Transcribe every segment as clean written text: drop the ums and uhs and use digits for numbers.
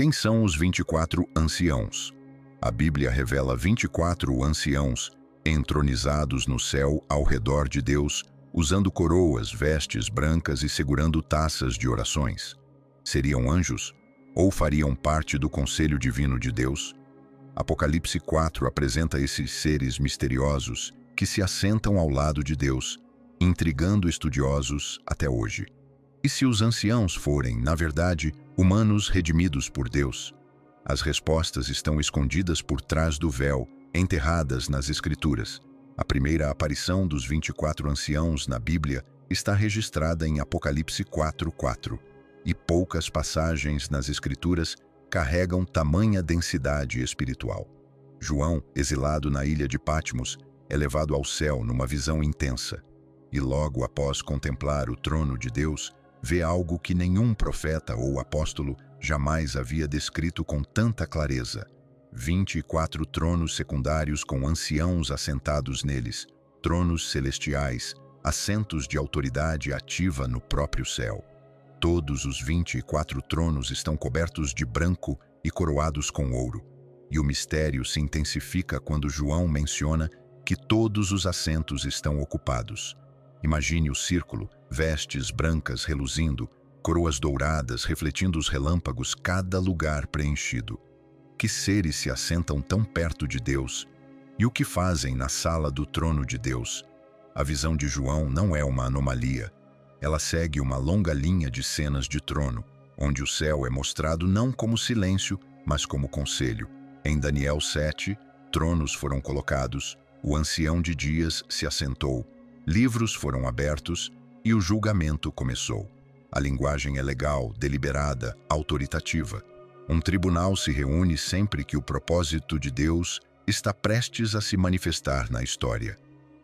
Quem são os 24 anciãos? A Bíblia revela 24 anciãos entronizados no céu ao redor de Deus, usando coroas, vestes brancas e segurando taças de orações. Seriam anjos? Ou fariam parte do conselho divino de Deus? Apocalipse 4 apresenta esses seres misteriosos que se assentam ao lado de Deus, intrigando estudiosos até hoje. E se os anciãos forem, na verdade, humanos redimidos por Deus? As respostas estão escondidas por trás do véu, enterradas nas Escrituras. A primeira aparição dos 24 anciãos na Bíblia está registrada em Apocalipse 4:4, e poucas passagens nas Escrituras carregam tamanha densidade espiritual. João, exilado na ilha de Patmos, é levado ao céu numa visão intensa, e logo após contemplar o trono de Deus, vê algo que nenhum profeta ou apóstolo jamais havia descrito com tanta clareza: 24 tronos secundários com anciãos assentados neles, tronos celestiais, assentos de autoridade ativa no próprio céu. Todos os 24 tronos estão cobertos de branco e coroados com ouro, e o mistério se intensifica quando João menciona que todos os assentos estão ocupados. Imagine o círculo, vestes brancas reluzindo, coroas douradas refletindo os relâmpagos, cada lugar preenchido. Que seres se assentam tão perto de Deus? E o que fazem na sala do trono de Deus? A visão de João não é uma anomalia. Ela segue uma longa linha de cenas de trono, onde o céu é mostrado não como silêncio, mas como conselho. Em Daniel 7, tronos foram colocados, o ancião de dias se assentou, livros foram abertos e o julgamento começou. A linguagem é legal, deliberada, autoritativa. Um tribunal se reúne sempre que o propósito de Deus está prestes a se manifestar na história.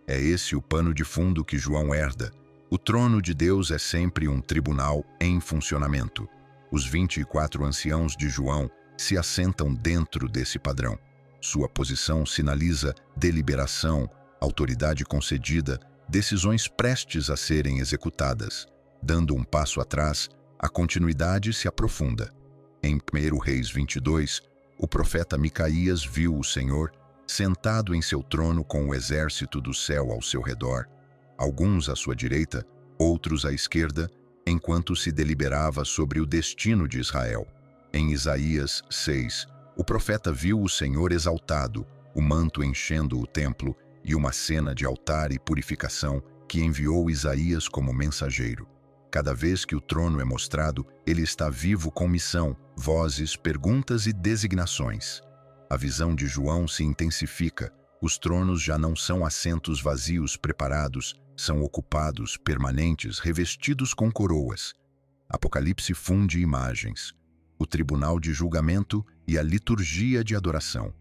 É esse o pano de fundo que João herda. O trono de Deus é sempre um tribunal em funcionamento. Os 24 anciãos de João se assentam dentro desse padrão. Sua posição sinaliza deliberação, autoridade concedida, decisões prestes a serem executadas. Dando um passo atrás, a continuidade se aprofunda. Em 1 Reis 22, o profeta Micaías viu o Senhor sentado em seu trono com o exército do céu ao seu redor, alguns à sua direita, outros à esquerda, enquanto se deliberava sobre o destino de Israel. Em Isaías 6, o profeta viu o Senhor exaltado, o manto enchendo o templo e uma cena de altar e purificação que enviou Isaías como mensageiro. Cada vez que o trono é mostrado, ele está vivo com missão, vozes, perguntas e designações. A visão de João se intensifica. Os tronos já não são assentos vazios preparados, são ocupados, permanentes, revestidos com coroas. Apocalipse funde imagens: o tribunal de julgamento e a liturgia de adoração.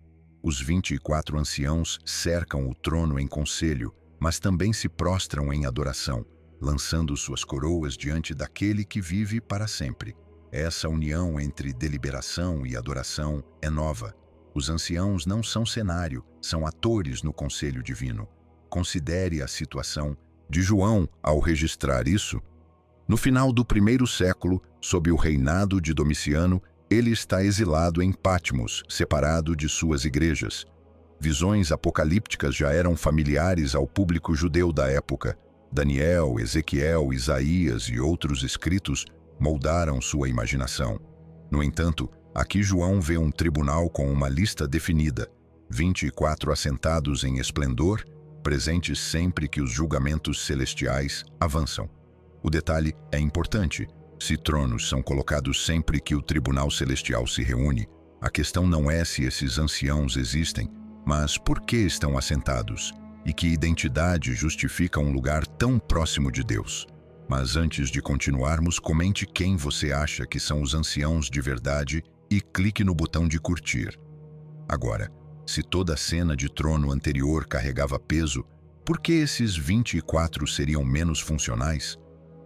Os 24 anciãos cercam o trono em conselho, mas também se prostram em adoração, lançando suas coroas diante daquele que vive para sempre. Essa união entre deliberação e adoração é nova. Os anciãos não são cenário, são atores no conselho divino. Considere a situação de João ao registrar isso. No final do primeiro século, sob o reinado de Domiciano, ele está exilado em Patmos, separado de suas igrejas. Visões apocalípticas já eram familiares ao público judeu da época. Daniel, Ezequiel, Isaías e outros escritos moldaram sua imaginação. No entanto, aqui João vê um tribunal com uma lista definida, 24 assentados em esplendor, presentes sempre que os julgamentos celestiais avançam. O detalhe é importante. Se tronos são colocados sempre que o tribunal celestial se reúne, a questão não é se esses anciãos existem, mas por que estão assentados e que identidade justifica um lugar tão próximo de Deus. Mas antes de continuarmos, comente quem você acha que são os anciãos de verdade e clique no botão de curtir. Agora, se toda a cena de trono anterior carregava peso, por que esses 24 seriam menos funcionais?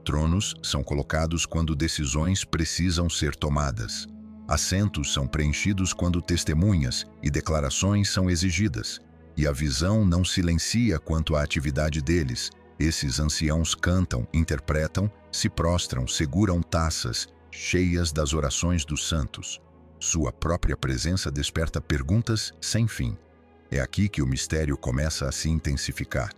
Tronos são colocados quando decisões precisam ser tomadas. Assentos são preenchidos quando testemunhas e declarações são exigidas. E a visão não silencia quanto à atividade deles. Esses anciãos cantam, interpretam, se prostram, seguram taças cheias das orações dos santos. Sua própria presença desperta perguntas sem fim. É aqui que o mistério começa a se intensificar.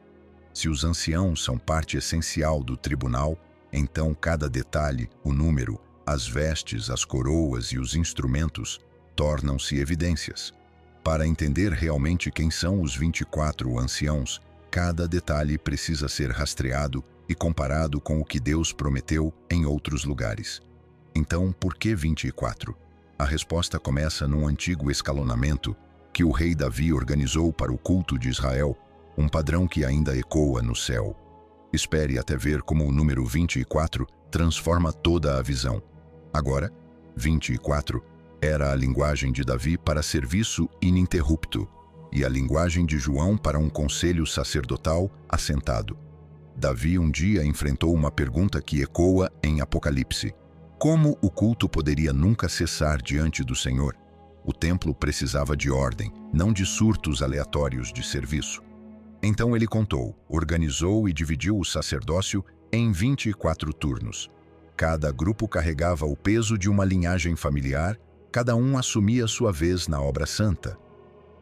Se os anciãos são parte essencial do tribunal, então cada detalhe, o número, as vestes, as coroas e os instrumentos tornam-se evidências. Para entender realmente quem são os 24 anciãos, cada detalhe precisa ser rastreado e comparado com o que Deus prometeu em outros lugares. Então, por que 24? A resposta começa num antigo escalonamento que o rei Davi organizou para o culto de Israel, um padrão que ainda ecoa no céu. Espere até ver como o número 24 transforma toda a visão. Agora, 24 era a linguagem de Davi para serviço ininterrupto e a linguagem de João para um conselho sacerdotal assentado. Davi um dia enfrentou uma pergunta que ecoa em Apocalipse. Como o culto poderia nunca cessar diante do Senhor? O templo precisava de ordem, não de surtos aleatórios de serviço. Então ele contou, organizou e dividiu o sacerdócio em 24 turnos. Cada grupo carregava o peso de uma linhagem familiar, cada um assumia sua vez na obra santa.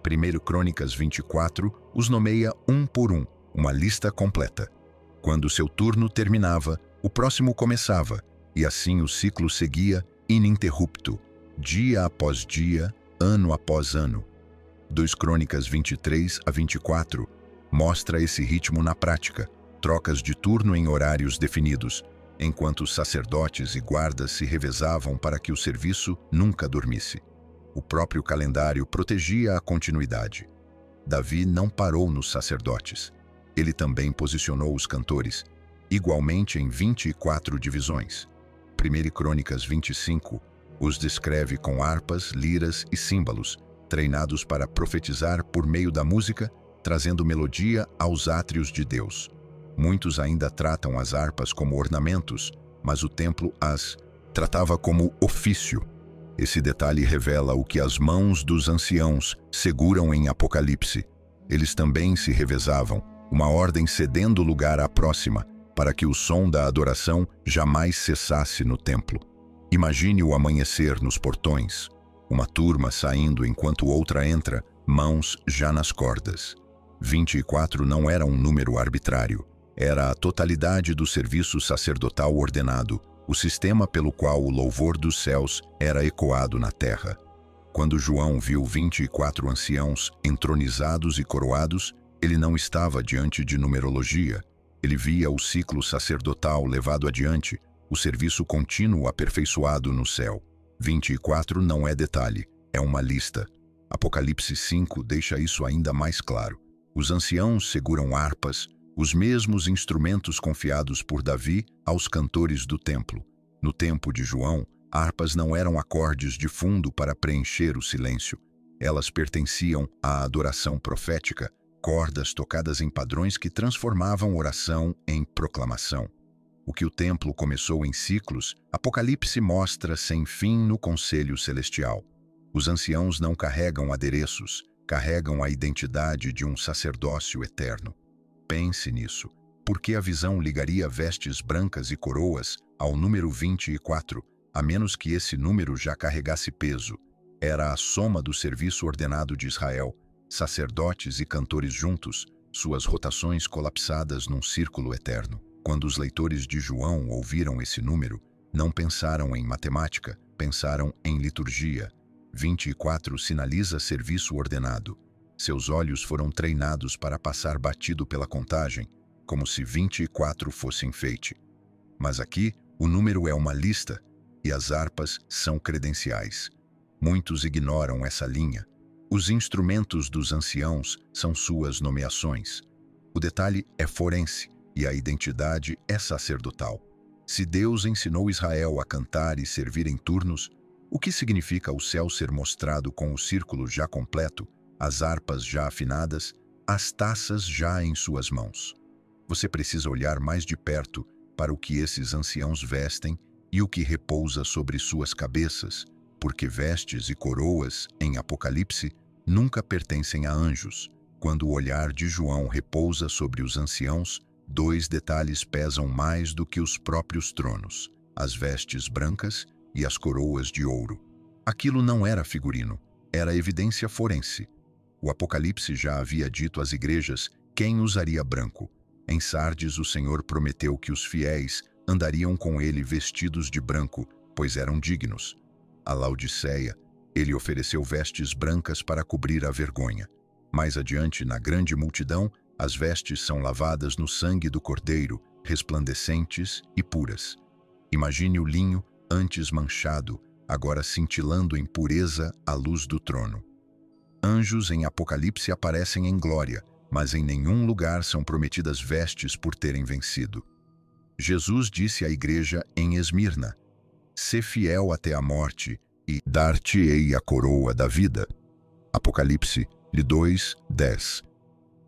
1 Crônicas 24 os nomeia um por um, uma lista completa. Quando seu turno terminava, o próximo começava, e assim o ciclo seguia ininterrupto, dia após dia, ano após ano. 2 Crônicas 23 a 24 mostra esse ritmo na prática, trocas de turno em horários definidos, enquanto os sacerdotes e guardas se revezavam para que o serviço nunca dormisse. O próprio calendário protegia a continuidade. Davi não parou nos sacerdotes. Ele também posicionou os cantores, igualmente em 24 divisões. 1 Crônicas 25 os descreve com harpas, liras e símbolos, treinados para profetizar por meio da música, trazendo melodia aos átrios de Deus. Muitos ainda tratam as harpas como ornamentos, mas o templo as tratava como ofício. Esse detalhe revela o que as mãos dos anciãos seguram em Apocalipse. Eles também se revezavam, uma ordem cedendo lugar à próxima, para que o som da adoração jamais cessasse no templo. Imagine o amanhecer nos portões, uma turma saindo enquanto outra entra, mãos já nas cordas. 24 não era um número arbitrário, era a totalidade do serviço sacerdotal ordenado, o sistema pelo qual o louvor dos céus era ecoado na terra. Quando João viu 24 anciãos entronizados e coroados, ele não estava diante de numerologia. Ele via o ciclo sacerdotal levado adiante, o serviço contínuo aperfeiçoado no céu. 24 não é detalhe, é uma lista. Apocalipse 5 deixa isso ainda mais claro. Os anciãos seguram harpas, os mesmos instrumentos confiados por Davi aos cantores do templo. No tempo de João, harpas não eram acordes de fundo para preencher o silêncio. Elas pertenciam à adoração profética, cordas tocadas em padrões que transformavam oração em proclamação. O que o templo começou em ciclos, Apocalipse mostra sem fim no conselho celestial. Os anciãos não carregam adereços, carregam a identidade de um sacerdócio eterno. Pense nisso. Por que a visão ligaria vestes brancas e coroas ao número 24, a menos que esse número já carregasse peso? Era a soma do serviço ordenado de Israel, sacerdotes e cantores juntos, suas rotações colapsadas num círculo eterno. Quando os leitores de João ouviram esse número, não pensaram em matemática, pensaram em liturgia. 24 sinaliza serviço ordenado. Seus olhos foram treinados para passar batido pela contagem, como se 24 fosse enfeite. Mas aqui, o número é uma lista, e as harpas são credenciais. Muitos ignoram essa linha. Os instrumentos dos anciãos são suas nomeações. O detalhe é forense, e a identidade é sacerdotal. Se Deus ensinou Israel a cantar e servir em turnos, o que significa o céu ser mostrado com o círculo já completo, as harpas já afinadas, as taças já em suas mãos? Você precisa olhar mais de perto para o que esses anciãos vestem e o que repousa sobre suas cabeças, porque vestes e coroas, em Apocalipse, nunca pertencem a anjos. Quando o olhar de João repousa sobre os anciãos, dois detalhes pesam mais do que os próprios tronos: as vestes brancas e as coroas de ouro. Aquilo não era figurino, era evidência forense. O Apocalipse já havia dito às igrejas quem usaria branco. Em Sardes, o Senhor prometeu que os fiéis andariam com ele vestidos de branco, pois eram dignos. A Laodiceia, ele ofereceu vestes brancas para cobrir a vergonha. Mais adiante, na grande multidão, as vestes são lavadas no sangue do Cordeiro, resplandecentes e puras. Imagine o linho, antes manchado, agora cintilando em pureza à luz do trono. Anjos em Apocalipse aparecem em glória, mas em nenhum lugar são prometidas vestes por terem vencido. Jesus disse à igreja em Esmirna: "Sê fiel até a morte, e dar-te-ei a coroa da vida." Apocalipse 2:10.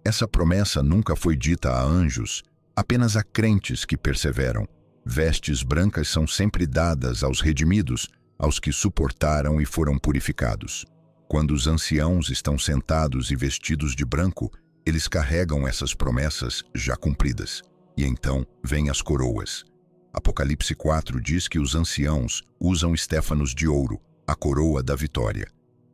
Essa promessa nunca foi dita a anjos, apenas a crentes que perseveram. Vestes brancas são sempre dadas aos redimidos, aos que suportaram e foram purificados. Quando os anciãos estão sentados e vestidos de branco, eles carregam essas promessas já cumpridas. E então vêm as coroas. Apocalipse 4 diz que os anciãos usam estéfanos de ouro, a coroa da vitória.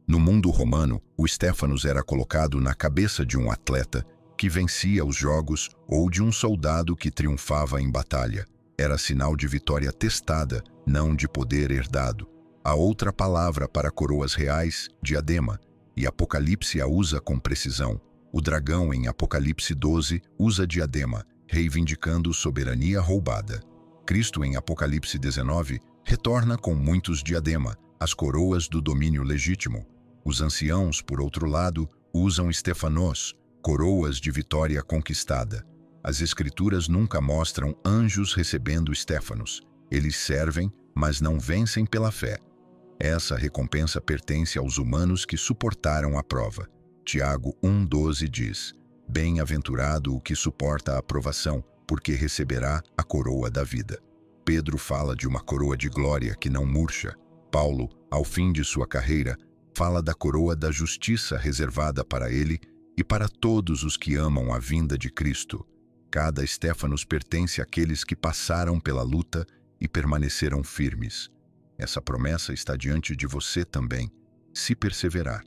No mundo romano, o estéfanos era colocado na cabeça de um atleta que vencia os jogos ou de um soldado que triunfava em batalha. Era sinal de vitória testada, não de poder herdado. A outra palavra para coroas reais, diadema, e Apocalipse a usa com precisão. O dragão em Apocalipse 12 usa diadema, reivindicando soberania roubada. Cristo em Apocalipse 19 retorna com muitos diadema, as coroas do domínio legítimo. Os anciãos, por outro lado, usam estefanos, coroas de vitória conquistada. As Escrituras nunca mostram anjos recebendo estéfanos. Eles servem, mas não vencem pela fé. Essa recompensa pertence aos humanos que suportaram a prova. Tiago 1,12 diz: "Bem-aventurado o que suporta a provação, porque receberá a coroa da vida." Pedro fala de uma coroa de glória que não murcha. Paulo, ao fim de sua carreira, fala da coroa da justiça reservada para ele e para todos os que amam a vinda de Cristo. Cada estéfanos pertence àqueles que passaram pela luta e permaneceram firmes. Essa promessa está diante de você também, se perseverar.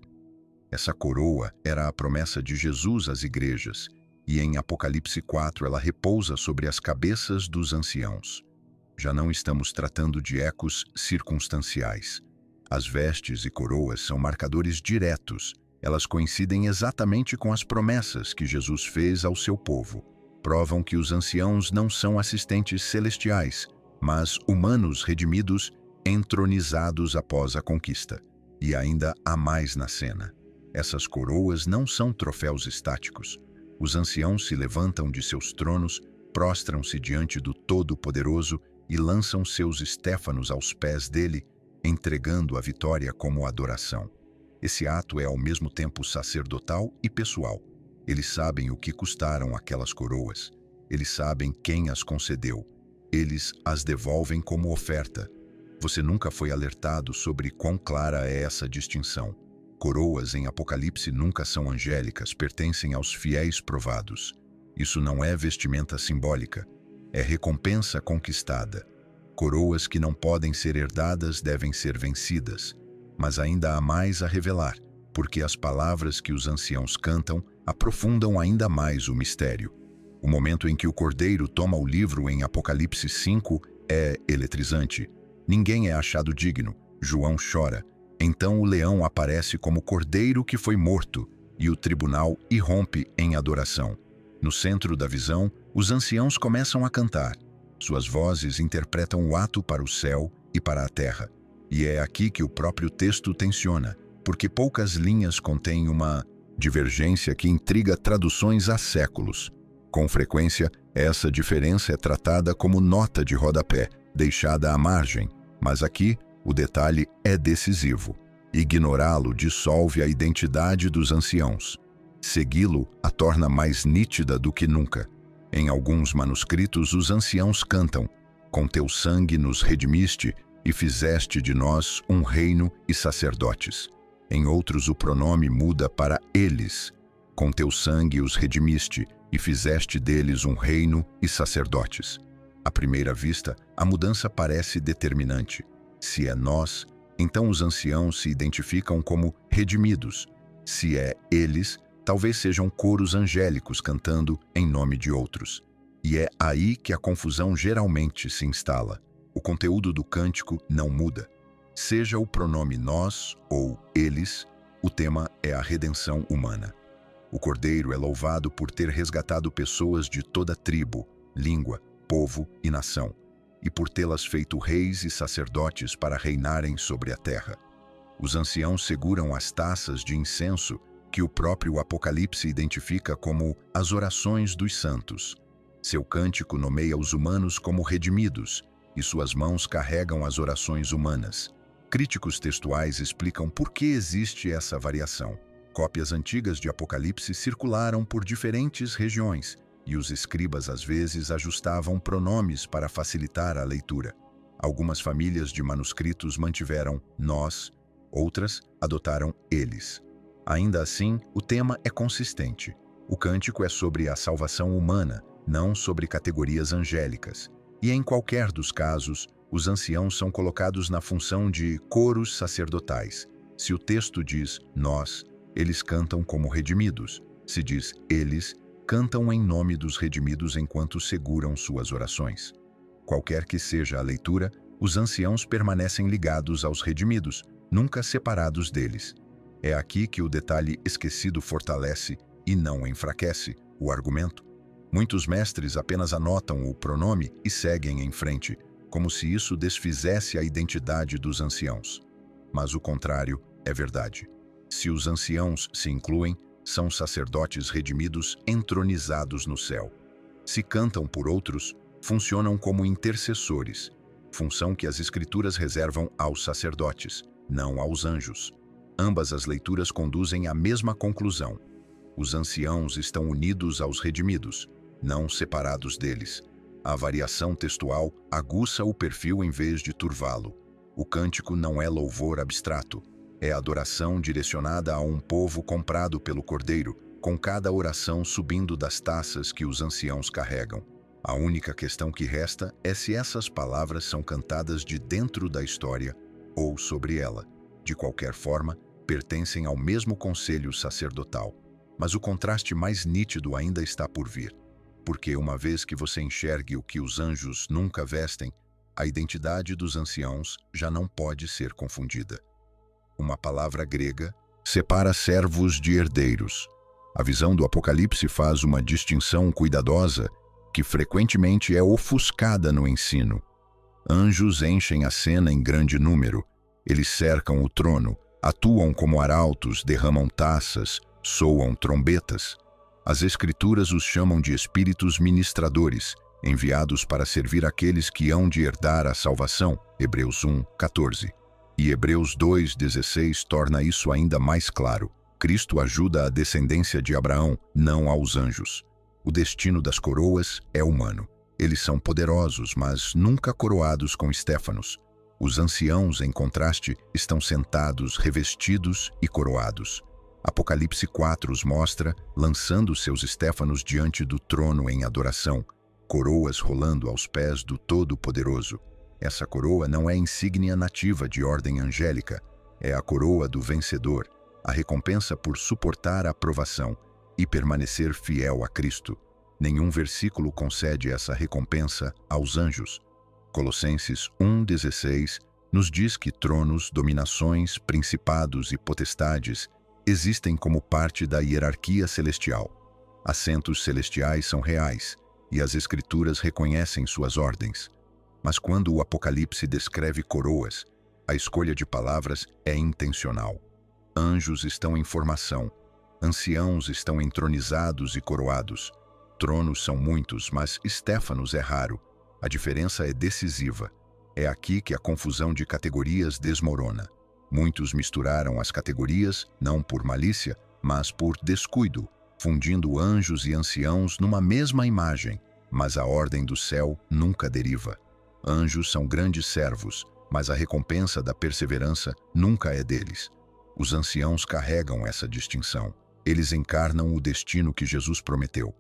Essa coroa era a promessa de Jesus às igrejas, e em Apocalipse 4 ela repousa sobre as cabeças dos anciãos. Já não estamos tratando de ecos circunstanciais. As vestes e coroas são marcadores diretos. Elas coincidem exatamente com as promessas que Jesus fez ao seu povo. Provam que os anciãos não são assistentes celestiais, mas humanos redimidos, entronizados após a conquista. E ainda há mais na cena. Essas coroas não são troféus estáticos. Os anciãos se levantam de seus tronos, prostram-se diante do Todo-Poderoso e lançam seus estéfanos aos pés dele, entregando a vitória como adoração. Esse ato é ao mesmo tempo sacerdotal e pessoal. Eles sabem o que custaram aquelas coroas. Eles sabem quem as concedeu. Eles as devolvem como oferta. Você nunca foi alertado sobre quão clara é essa distinção. Coroas em Apocalipse nunca são angélicas, pertencem aos fiéis provados. Isso não é vestimenta simbólica, é recompensa conquistada. Coroas que não podem ser herdadas devem ser vencidas, mas ainda há mais a revelar, porque as palavras que os anciãos cantam aprofundam ainda mais o mistério. O momento em que o Cordeiro toma o livro em Apocalipse 5 é eletrizante. Ninguém é achado digno. João chora. Então o leão aparece como cordeiro que foi morto, e o tribunal irrompe em adoração. No centro da visão, os anciãos começam a cantar. Suas vozes interpretam o ato para o céu e para a terra. E é aqui que o próprio texto tensiona, porque poucas linhas contêm uma divergência que intriga traduções há séculos. Com frequência, essa diferença é tratada como nota de rodapé, deixada à margem, mas aqui o detalhe é decisivo. Ignorá-lo dissolve a identidade dos anciãos. Segui-lo a torna mais nítida do que nunca. Em alguns manuscritos, os anciãos cantam: "Com teu sangue nos redimiste e fizeste de nós um reino e sacerdotes." Em outros, o pronome muda para eles. "Com teu sangue os redimiste e fizeste deles um reino e sacerdotes." À primeira vista, a mudança parece determinante. Se é nós, Então os anciãos se identificam como redimidos. Se é eles, talvez sejam coros angélicos cantando em nome de outros. E é aí que a confusão geralmente se instala. O conteúdo do cântico não muda. Seja o pronome nós ou eles, o tema é a redenção humana. O Cordeiro é louvado por ter resgatado pessoas de toda tribo, língua, povo e nação, e por tê-las feito reis e sacerdotes para reinarem sobre a terra. Os anciãos seguram as taças de incenso que o próprio Apocalipse identifica como as orações dos santos. Seu cântico nomeia os humanos como redimidos, e suas mãos carregam as orações humanas. Críticos textuais explicam por que existe essa variação. Cópias antigas de Apocalipse circularam por diferentes regiões, e os escribas às vezes ajustavam pronomes para facilitar a leitura. Algumas famílias de manuscritos mantiveram nós, outras adotaram eles. Ainda assim, o tema é consistente. O cântico é sobre a salvação humana, não sobre categorias angélicas. E em qualquer dos casos, os anciãos são colocados na função de coros sacerdotais. Se o texto diz nós, eles cantam como redimidos. Se diz eles, cantam em nome dos redimidos enquanto seguram suas orações. Qualquer que seja a leitura, os anciãos permanecem ligados aos redimidos, nunca separados deles. É aqui que o detalhe esquecido fortalece e não enfraquece o argumento. Muitos mestres apenas anotam o pronome e seguem em frente, como se isso desfizesse a identidade dos anciãos. Mas o contrário é verdade. Se os anciãos se incluem, são sacerdotes redimidos entronizados no céu. Se cantam por outros, funcionam como intercessores, função que as Escrituras reservam aos sacerdotes, não aos anjos. Ambas as leituras conduzem à mesma conclusão. Os anciãos estão unidos aos redimidos, não separados deles. A variação textual aguça o perfil em vez de turvá-lo. O cântico não é louvor abstrato, é adoração direcionada a um povo comprado pelo Cordeiro, com cada oração subindo das taças que os anciãos carregam. A única questão que resta é se essas palavras são cantadas de dentro da história ou sobre ela. De qualquer forma, pertencem ao mesmo conselho sacerdotal. Mas o contraste mais nítido ainda está por vir. Porque uma vez que você enxergue o que os anjos nunca vestem, a identidade dos anciãos já não pode ser confundida. Uma palavra grega separa servos de herdeiros. A visão do Apocalipse faz uma distinção cuidadosa que frequentemente é ofuscada no ensino. Anjos enchem a cena em grande número. Eles cercam o trono, atuam como arautos, derramam taças, soam trombetas. As Escrituras os chamam de espíritos ministradores, enviados para servir aqueles que hão de herdar a salvação, Hebreus 1:14. E Hebreus 2:16 torna isso ainda mais claro. Cristo ajuda a descendência de Abraão, não aos anjos. O destino das coroas é humano. Eles são poderosos, mas nunca coroados com estéfanos. Os anciãos, em contraste, estão sentados, revestidos e coroados. Apocalipse 4 os mostra lançando seus estéfanos diante do trono em adoração, coroas rolando aos pés do Todo-Poderoso. Essa coroa não é insígnia nativa de ordem angélica, é a coroa do vencedor, a recompensa por suportar a provação e permanecer fiel a Cristo. Nenhum versículo concede essa recompensa aos anjos. Colossenses 1:16 nos diz que tronos, dominações, principados e potestades existem como parte da hierarquia celestial. Assentos celestiais são reais, e as Escrituras reconhecem suas ordens. Mas quando o Apocalipse descreve coroas, a escolha de palavras é intencional. Anjos estão em formação, anciãos estão entronizados e coroados. Tronos são muitos, mas estéfanos é raro. A diferença é decisiva. É aqui que a confusão de categorias desmorona. Muitos misturaram as categorias, não por malícia, mas por descuido, fundindo anjos e anciãos numa mesma imagem, mas a ordem do céu nunca deriva. Anjos são grandes servos, mas a recompensa da perseverança nunca é deles. Os anciãos carregam essa distinção. Eles encarnam o destino que Jesus prometeu.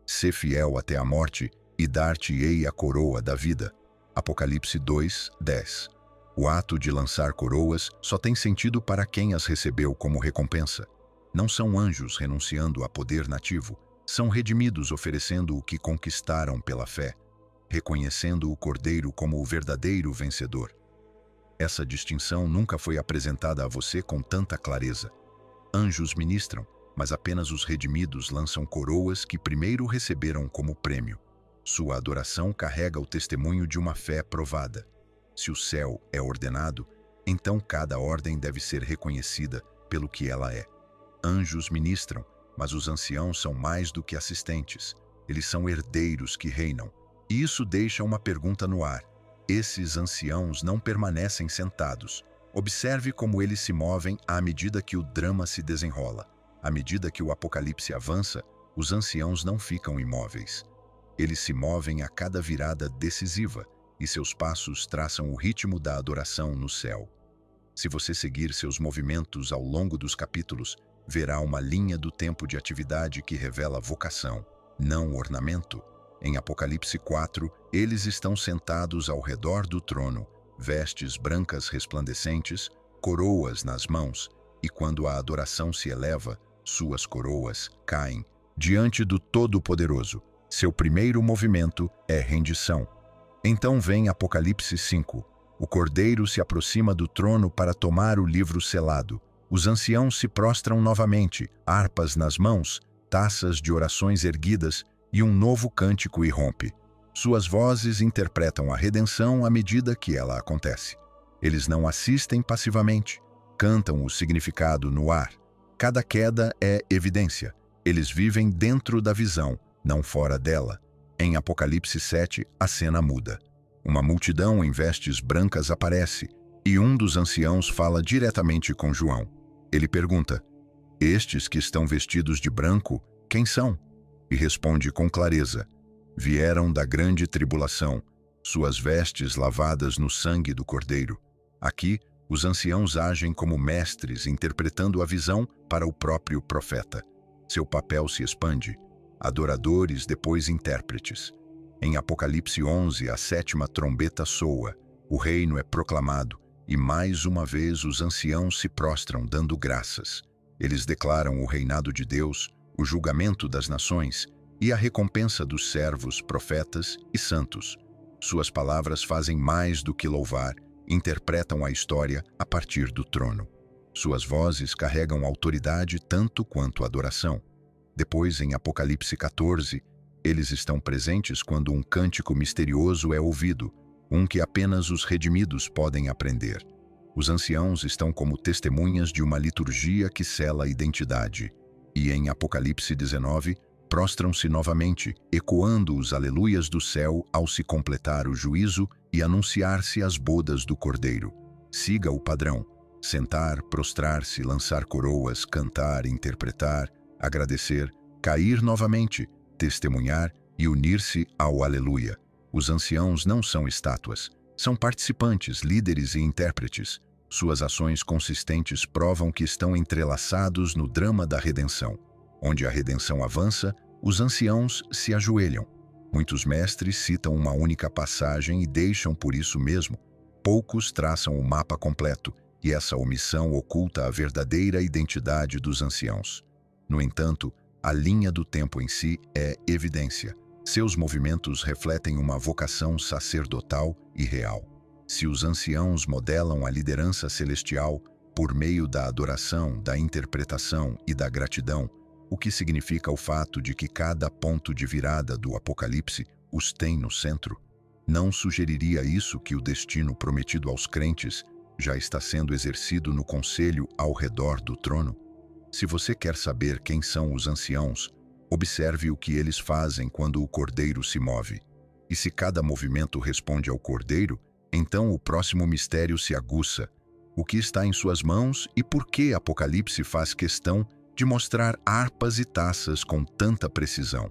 Sê fiel até a morte e dar-te-ei a coroa da vida. Apocalipse 2:10. O ato de lançar coroas só tem sentido para quem as recebeu como recompensa. Não são anjos renunciando a poder nativo, são redimidos oferecendo o que conquistaram pela fé, reconhecendo o Cordeiro como o verdadeiro vencedor. Essa distinção nunca foi apresentada a você com tanta clareza. Anjos ministram, mas apenas os redimidos lançam coroas que primeiro receberam como prêmio. Sua adoração carrega o testemunho de uma fé provada. Se o céu é ordenado, então cada ordem deve ser reconhecida pelo que ela é. Anjos ministram, mas os anciãos são mais do que assistentes. Eles são herdeiros que reinam. E isso deixa uma pergunta no ar. Esses anciãos não permanecem sentados. Observe como eles se movem à medida que o drama se desenrola. À medida que o Apocalipse avança, os anciãos não ficam imóveis. Eles se movem a cada virada decisiva, e seus passos traçam o ritmo da adoração no céu. Se você seguir seus movimentos ao longo dos capítulos, verá uma linha do tempo de atividade que revela vocação, não ornamento. Em Apocalipse 4, eles estão sentados ao redor do trono, vestes brancas resplandecentes, coroas nas mãos, e quando a adoração se eleva, suas coroas caem diante do Todo-Poderoso. Seu primeiro movimento é rendição. Então vem Apocalipse 5. O Cordeiro se aproxima do trono para tomar o livro selado. Os anciãos se prostram novamente, harpas nas mãos, taças de orações erguidas, e um novo cântico irrompe. Suas vozes interpretam a redenção à medida que ela acontece. Eles não assistem passivamente, cantam o significado no ar. Cada queda é evidência. Eles vivem dentro da visão, não fora dela. Em Apocalipse 7, a cena muda. Uma multidão em vestes brancas aparece, e um dos anciãos fala diretamente com João. Ele pergunta: "Estes que estão vestidos de branco, quem são?" E responde com clareza: "Vieram da grande tribulação, suas vestes lavadas no sangue do Cordeiro." Aqui, os anciãos agem como mestres interpretando a visão para o próprio profeta. Seu papel se expande. Adoradores, depois intérpretes. Em Apocalipse 11, a 7ª trombeta soa, o reino é proclamado, e mais uma vez os anciãos se prostram dando graças. Eles declaram o reinado de Deus, o julgamento das nações e a recompensa dos servos, profetas e santos. Suas palavras fazem mais do que louvar, interpretam a história a partir do trono. Suas vozes carregam autoridade tanto quanto adoração. Depois, em Apocalipse 14, eles estão presentes quando um cântico misterioso é ouvido, um que apenas os redimidos podem aprender. Os anciãos estão como testemunhas de uma liturgia que sela a identidade. E em Apocalipse 19, prostram-se novamente, ecoando os aleluias do céu ao se completar o juízo e anunciar-se as bodas do Cordeiro. Siga o padrão: sentar, prostrar-se, lançar coroas, cantar, interpretar, agradecer, cair novamente, testemunhar e unir-se ao aleluia. Os anciãos não são estátuas, são participantes, líderes e intérpretes. Suas ações consistentes provam que estão entrelaçados no drama da redenção. Onde a redenção avança, os anciãos se ajoelham. Muitos mestres citam uma única passagem e deixam por isso mesmo. Poucos traçam o mapa completo, e essa omissão oculta a verdadeira identidade dos anciãos. No entanto, a linha do tempo em si é evidência. Seus movimentos refletem uma vocação sacerdotal e real. Se os anciãos modelam a liderança celestial por meio da adoração, da interpretação e da gratidão, o que significa o fato de que cada ponto de virada do Apocalipse os tem no centro? Não sugeriria isso que o destino prometido aos crentes já está sendo exercido no conselho ao redor do trono? Se você quer saber quem são os anciãos, observe o que eles fazem quando o Cordeiro se move. E se cada movimento responde ao Cordeiro, então o próximo mistério se aguça. O que está em suas mãos e por que Apocalipse faz questão de mostrar harpas e taças com tanta precisão?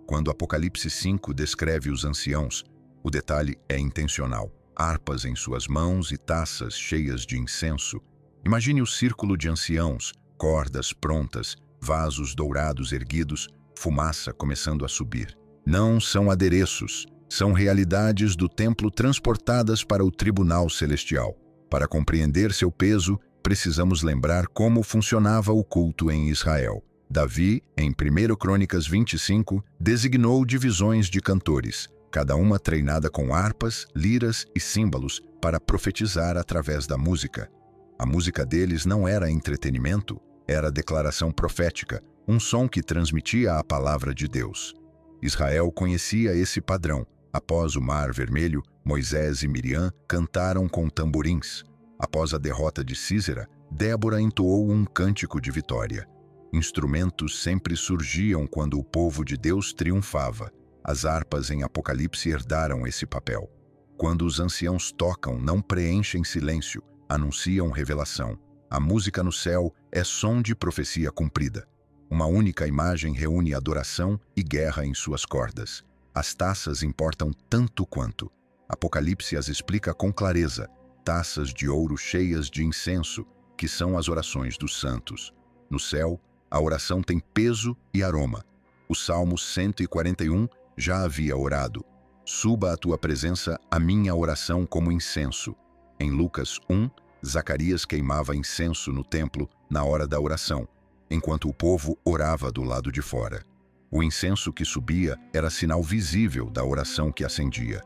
Quando Apocalipse 5 descreve os anciãos, o detalhe é intencional. Harpas em suas mãos e taças cheias de incenso. Imagine o círculo de anciãos, cordas prontas, vasos dourados erguidos, fumaça começando a subir. Não são adereços, são realidades do templo transportadas para o tribunal celestial. Para compreender seu peso, precisamos lembrar como funcionava o culto em Israel. Davi, em 1 Crônicas 25, designou divisões de cantores, cada uma treinada com harpas, liras e símbolos para profetizar através da música. A música deles não era entretenimento, era declaração profética, um som que transmitia a palavra de Deus. Israel conhecia esse padrão. Após o Mar Vermelho, Moisés e Miriam cantaram com tamborins. Após a derrota de Sísera, Débora entoou um cântico de vitória. Instrumentos sempre surgiam quando o povo de Deus triunfava. As harpas em Apocalipse herdaram esse papel. Quando os anciãos tocam, não preenchem silêncio, anunciam revelação. A música no céu é som de profecia cumprida. Uma única imagem reúne adoração e guerra em suas cordas. As taças importam tanto quanto. Apocalipse as explica com clareza. Taças de ouro cheias de incenso, que são as orações dos santos. No céu, a oração tem peso e aroma. O Salmo 141 já havia orado. Suba à tua presença a minha oração como incenso. Em Lucas 1, Zacarias queimava incenso no templo na hora da oração, enquanto o povo orava do lado de fora. O incenso que subia era sinal visível da oração que ascendia.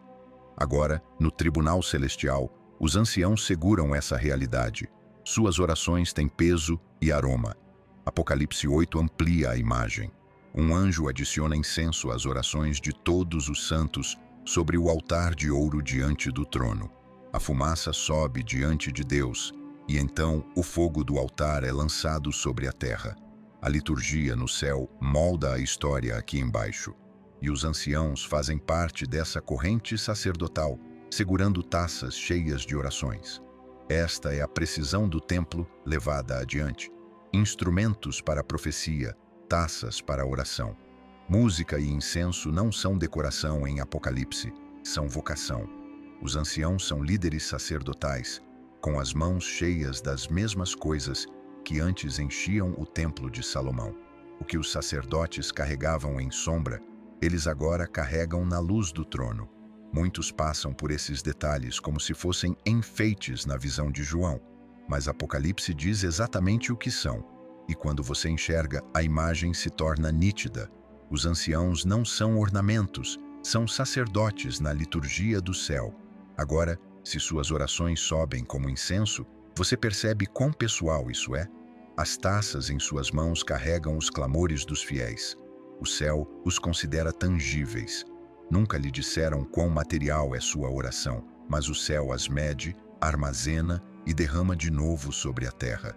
Agora, no tribunal celestial, os anciãos seguram essa realidade. Suas orações têm peso e aroma. Apocalipse 8 amplia a imagem. Um anjo adiciona incenso às orações de todos os santos sobre o altar de ouro diante do trono. A fumaça sobe diante de Deus, e então o fogo do altar é lançado sobre a terra. A liturgia no céu molda a história aqui embaixo, e os anciãos fazem parte dessa corrente sacerdotal, segurando taças cheias de orações. Esta é a precisão do templo levada adiante. Instrumentos para a profecia, taças para a oração. Música e incenso não são decoração em Apocalipse, são vocação. Os anciãos são líderes sacerdotais, com as mãos cheias das mesmas coisas que antes enchiam o templo de Salomão. O que os sacerdotes carregavam em sombra, eles agora carregam na luz do trono. Muitos passam por esses detalhes como se fossem enfeites na visão de João, mas Apocalipse diz exatamente o que são, e quando você enxerga, a imagem se torna nítida. Os anciãos não são ornamentos, são sacerdotes na liturgia do céu. Agora, se suas orações sobem como incenso, você percebe quão pessoal isso é? As taças em suas mãos carregam os clamores dos fiéis. O céu os considera tangíveis. Nunca lhe disseram quão material é sua oração, mas o céu as mede, armazena e derrama de novo sobre a terra.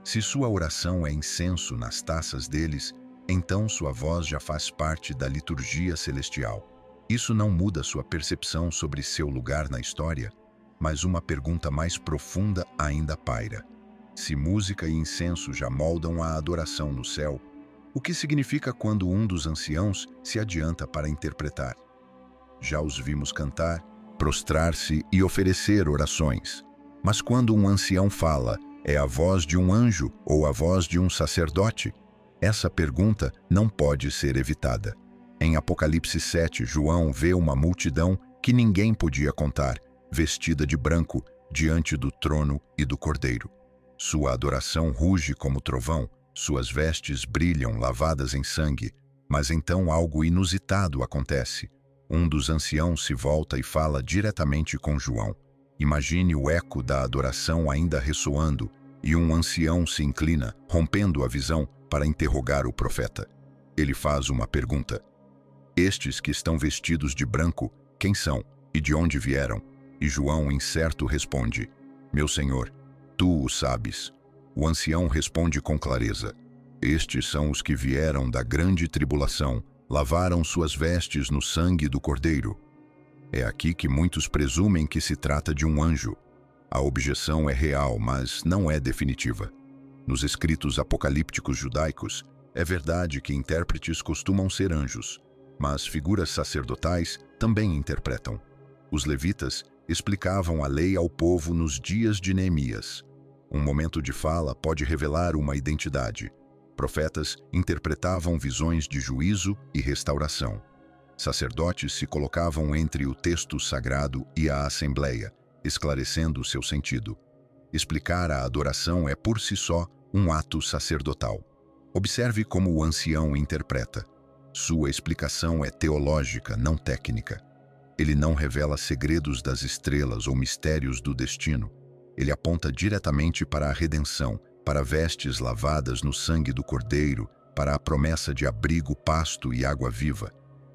Se sua oração é incenso nas taças deles, então sua voz já faz parte da liturgia celestial. Isso não muda sua percepção sobre seu lugar na história, mas uma pergunta mais profunda ainda paira. Se música e incenso já moldam a adoração no céu, o que significa quando um dos anciãos se adianta para interpretar? Já os vimos cantar, prostrar-se e oferecer orações. Mas quando um ancião fala, é a voz de um anjo ou a voz de um sacerdote? Essa pergunta não pode ser evitada. Em Apocalipse 7, João vê uma multidão que ninguém podia contar, vestida de branco, diante do trono e do Cordeiro. Sua adoração ruge como trovão, suas vestes brilham lavadas em sangue, mas então algo inusitado acontece. Um dos anciãos se volta e fala diretamente com João. Imagine o eco da adoração ainda ressoando, e um ancião se inclina, rompendo a visão, para interrogar o profeta. Ele faz uma pergunta. Estes que estão vestidos de branco, quem são e de onde vieram? E João, incerto, responde, meu senhor, tu o sabes. O ancião responde com clareza, estes são os que vieram da grande tribulação, lavaram suas vestes no sangue do Cordeiro. É aqui que muitos presumem que se trata de um anjo. A objeção é real, mas não é definitiva. Nos escritos apocalípticos judaicos, é verdade que intérpretes costumam ser anjos, mas figuras sacerdotais também interpretam. Os levitas explicavam a lei ao povo nos dias de Neemias. Um momento de fala pode revelar uma identidade. Profetas interpretavam visões de juízo e restauração. Sacerdotes se colocavam entre o texto sagrado e a assembleia, esclarecendo seu sentido. Explicar a adoração é por si só um ato sacerdotal. Observe como o ancião interpreta. Sua explicação é teológica, não técnica. Ele não revela segredos das estrelas ou mistérios do destino. Ele aponta diretamente para a redenção, para vestes lavadas no sangue do Cordeiro, para a promessa de abrigo, pasto e água viva.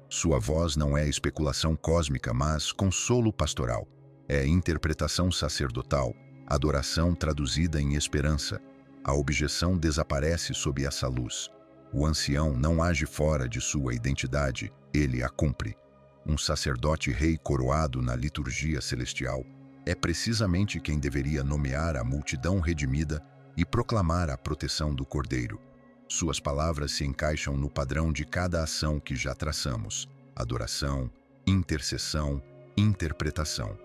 Sua voz não é especulação cósmica, mas consolo pastoral. É interpretação sacerdotal, adoração traduzida em esperança. A objeção desaparece sob essa luz. O ancião não age fora de sua identidade, ele a cumpre. Um sacerdote rei coroado na liturgia celestial é precisamente quem deveria nomear a multidão redimida e proclamar a proteção do Cordeiro. Suas palavras se encaixam no padrão de cada ação que já traçamos: adoração, intercessão, interpretação.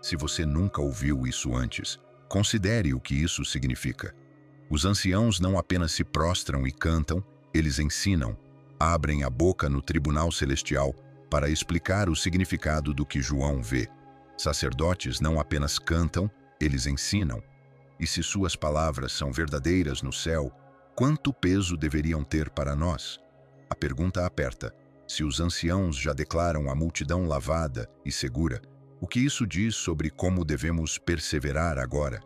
Se você nunca ouviu isso antes, considere o que isso significa. Os anciãos não apenas se prostram e cantam, eles ensinam, abrem a boca no tribunal celestial para explicar o significado do que João vê. Sacerdotes não apenas cantam, eles ensinam. E se suas palavras são verdadeiras no céu, quanto peso deveriam ter para nós? A pergunta aperta: se os anciãos já declaram a multidão lavada e segura, o que isso diz sobre como devemos perseverar agora?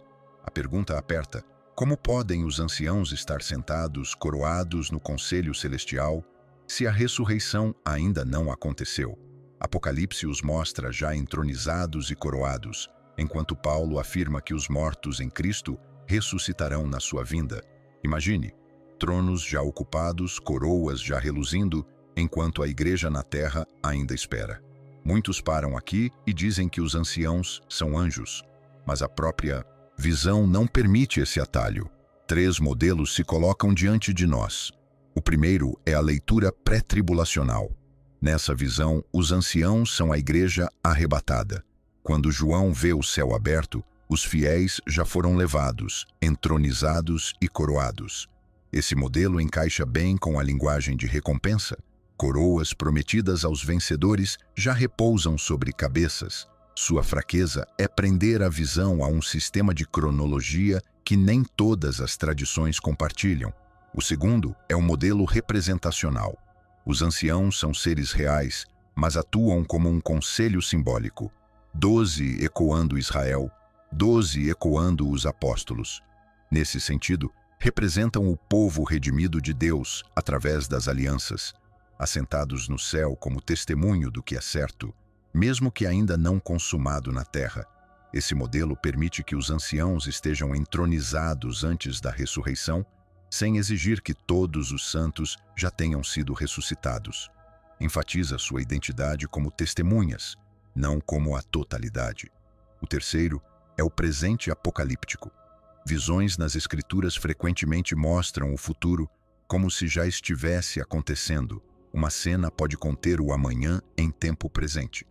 A pergunta aperta: como podem os anciãos estar sentados, coroados no conselho celestial, se a ressurreição ainda não aconteceu? Apocalipse os mostra já entronizados e coroados, enquanto Paulo afirma que os mortos em Cristo ressuscitarão na sua vinda. Imagine, tronos já ocupados, coroas já reluzindo, enquanto a igreja na terra ainda espera. Muitos param aqui e dizem que os anciãos são anjos, mas a própria visão não permite esse atalho. 3 modelos se colocam diante de nós. O primeiro é a leitura pré-tribulacional. Nessa visão, os anciãos são a igreja arrebatada. Quando João vê o céu aberto, os fiéis já foram levados, entronizados e coroados. Esse modelo encaixa bem com a linguagem de recompensa. Coroas prometidas aos vencedores já repousam sobre cabeças. Sua fraqueza é prender a visão a um sistema de cronologia que nem todas as tradições compartilham. O segundo é o modelo representacional. Os anciãos são seres reais, mas atuam como um conselho simbólico. 12 ecoando Israel, 12 ecoando os apóstolos. Nesse sentido, representam o povo redimido de Deus através das alianças, assentados no céu como testemunho do que é certo, mesmo que ainda não consumado na terra. Esse modelo permite que os anciãos estejam entronizados antes da ressurreição, sem exigir que todos os santos já tenham sido ressuscitados. Enfatiza sua identidade como testemunhas, não como a totalidade. O terceiro é o presente apocalíptico. Visões nas Escrituras frequentemente mostram o futuro como se já estivesse acontecendo. Uma cena pode conter o amanhã em tempo presente.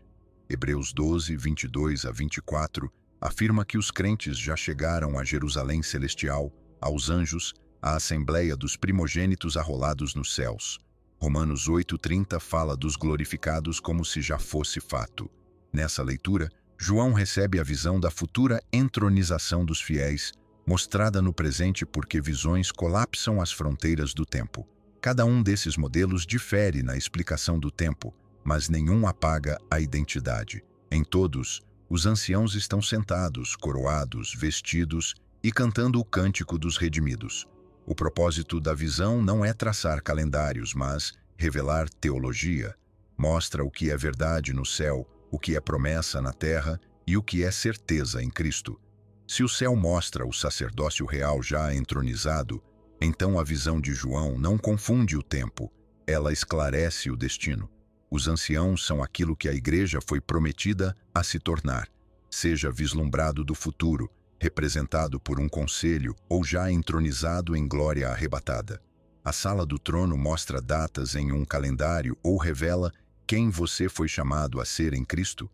Hebreus 12, 22 a 24 afirma que os crentes já chegaram a Jerusalém celestial, aos anjos, à assembleia dos primogênitos arrolados nos céus. Romanos 8:30 fala dos glorificados como se já fosse fato. Nessa leitura, João recebe a visão da futura entronização dos fiéis, mostrada no presente porque visões colapsam as fronteiras do tempo. Cada um desses modelos difere na explicação do tempo, mas nenhum apaga a identidade. Em todos, os anciãos estão sentados, coroados, vestidos e cantando o cântico dos redimidos. O propósito da visão não é traçar calendários, mas revelar teologia. Mostra o que é verdade no céu, o que é promessa na terra e o que é certeza em Cristo. Se o céu mostra o sacerdócio real já entronizado, então a visão de João não confunde o tempo, ela esclarece o destino. Os anciãos são aquilo que a igreja foi prometida a se tornar, seja vislumbrado do futuro, representado por um conselho ou já entronizado em glória arrebatada. A sala do trono mostra datas em um calendário ou revela quem você foi chamado a ser em Cristo.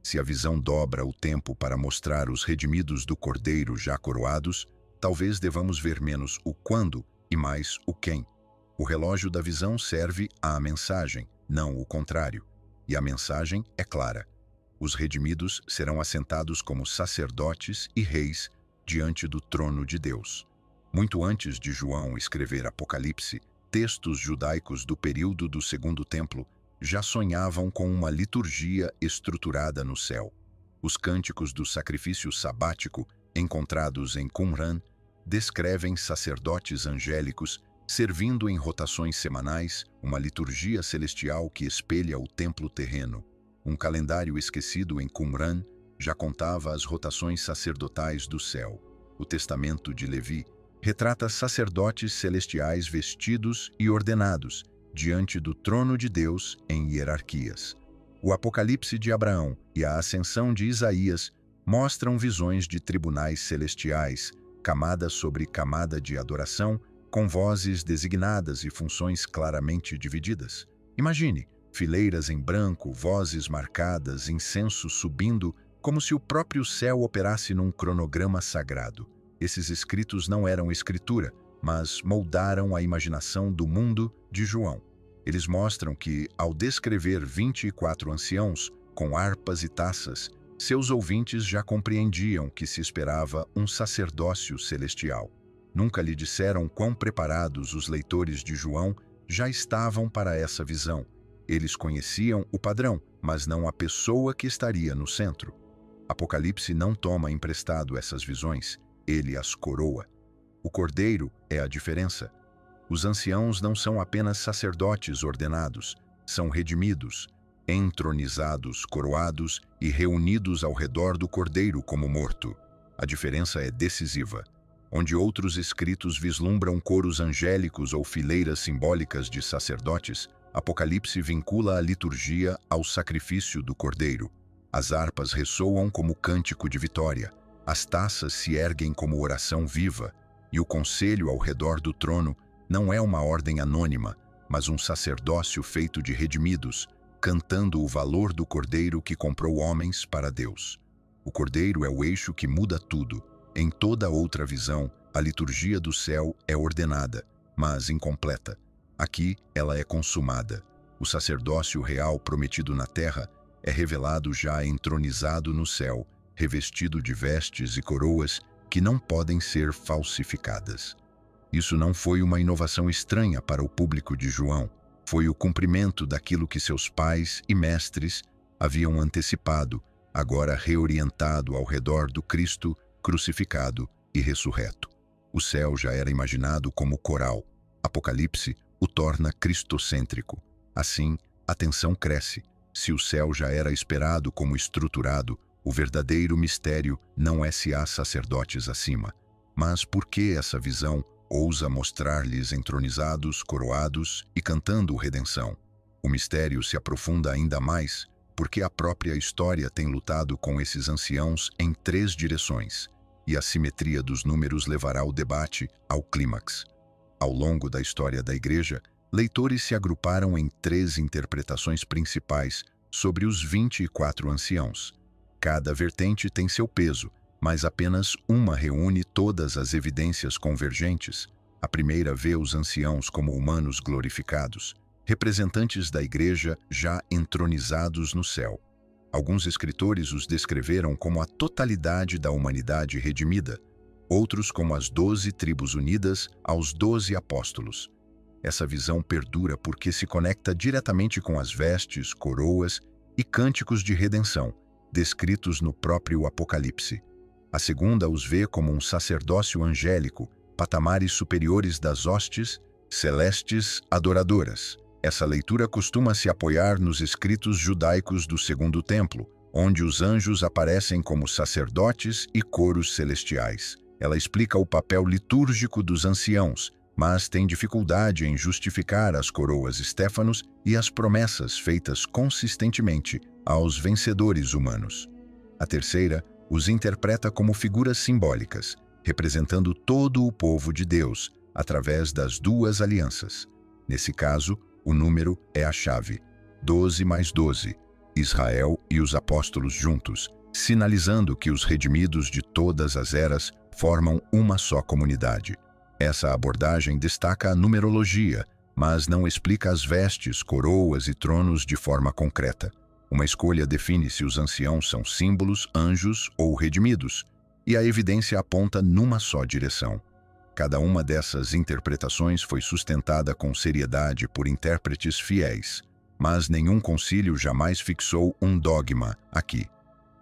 Se a visão dobra o tempo para mostrar os redimidos do Cordeiro já coroados, talvez devamos ver menos o quando e mais o quem. O relógio da visão serve à mensagem, não o contrário. E a mensagem é clara. Os redimidos serão assentados como sacerdotes e reis, diante do trono de Deus. Muito antes de João escrever Apocalipse, textos judaicos do período do Segundo Templo já sonhavam com uma liturgia estruturada no céu. Os cânticos do sacrifício sabático, encontrados em Qumran, descrevem sacerdotes angélicos servindo em rotações semanais, uma liturgia celestial que espelha o templo terreno. Um calendário esquecido em Qumran já contava as rotações sacerdotais do céu. O Testamento de Levi retrata sacerdotes celestiais vestidos e ordenados diante do trono de Deus em hierarquias. O Apocalipse de Abraão e a Ascensão de Isaías mostram visões de tribunais celestiais, camada sobre camada de adoração, com vozes designadas e funções claramente divididas. Imagine, fileiras em branco, vozes marcadas, incenso subindo, como se o próprio céu operasse num cronograma sagrado. Esses escritos não eram escritura, mas moldaram a imaginação do mundo de João. Eles mostram que, ao descrever 24 anciãos, com harpas e taças, seus ouvintes já compreendiam que se esperava um sacerdócio celestial. Nunca lhe disseram quão preparados os leitores de João já estavam para essa visão. Eles conheciam o padrão, mas não a pessoa que estaria no centro. Apocalipse não toma emprestado essas visões, ele as coroa. O Cordeiro é a diferença. Os anciãos não são apenas sacerdotes ordenados, são redimidos, entronizados, coroados e reunidos ao redor do Cordeiro como morto. A diferença é decisiva. Onde outros escritos vislumbram coros angélicos ou fileiras simbólicas de sacerdotes, Apocalipse vincula a liturgia ao sacrifício do Cordeiro. As harpas ressoam como cântico de vitória, as taças se erguem como oração viva, e o conselho ao redor do trono não é uma ordem anônima, mas um sacerdócio feito de redimidos, cantando o valor do Cordeiro que comprou homens para Deus. O Cordeiro é o eixo que muda tudo. Em toda outra visão, a liturgia do céu é ordenada, mas incompleta. Aqui, ela é consumada. O sacerdócio real prometido na terra é revelado já entronizado no céu, revestido de vestes e coroas que não podem ser falsificadas. Isso não foi uma inovação estranha para o público de João. Foi o cumprimento daquilo que seus pais e mestres haviam antecipado, agora reorientado ao redor do Cristo crucificado e ressurreto. O céu já era imaginado como coral. Apocalipse o torna cristocêntrico. Assim, a tensão cresce. Se o céu já era esperado como estruturado, o verdadeiro mistério não é se há sacerdotes acima, mas por que essa visão ousa mostrar-lhes entronizados, coroados e cantando redenção. O mistério se aprofunda ainda mais porque a própria história tem lutado com esses anciãos em 3 direções, e a simetria dos números levará o debate ao clímax. Ao longo da história da Igreja, leitores se agruparam em 3 interpretações principais sobre os 24 anciãos. Cada vertente tem seu peso, mas apenas uma reúne todas as evidências convergentes. A primeira vê os anciãos como humanos glorificados, representantes da Igreja já entronizados no céu. Alguns escritores os descreveram como a totalidade da humanidade redimida, outros como as 12 tribos unidas aos 12 apóstolos. Essa visão perdura porque se conecta diretamente com as vestes, coroas e cânticos de redenção, descritos no próprio Apocalipse. A segunda os vê como um sacerdócio angélico, patamares superiores das hostes celestes adoradoras. Essa leitura costuma se apoiar nos escritos judaicos do Segundo Templo, onde os anjos aparecem como sacerdotes e coros celestiais. Ela explica o papel litúrgico dos anciãos, mas tem dificuldade em justificar as coroas estéfanos e as promessas feitas consistentemente aos vencedores humanos. A terceira os interpreta como figuras simbólicas, representando todo o povo de Deus, através das 2 alianças. Nesse caso, o número é a chave, 12 mais 12, Israel e os apóstolos juntos, sinalizando que os redimidos de todas as eras formam uma só comunidade. Essa abordagem destaca a numerologia, mas não explica as vestes, coroas e tronos de forma concreta. Uma escolha define se os anciãos são símbolos, anjos ou redimidos. e a evidência aponta numa só direção. Cada uma dessas interpretações foi sustentada com seriedade por intérpretes fiéis, mas nenhum concílio jamais fixou um dogma aqui.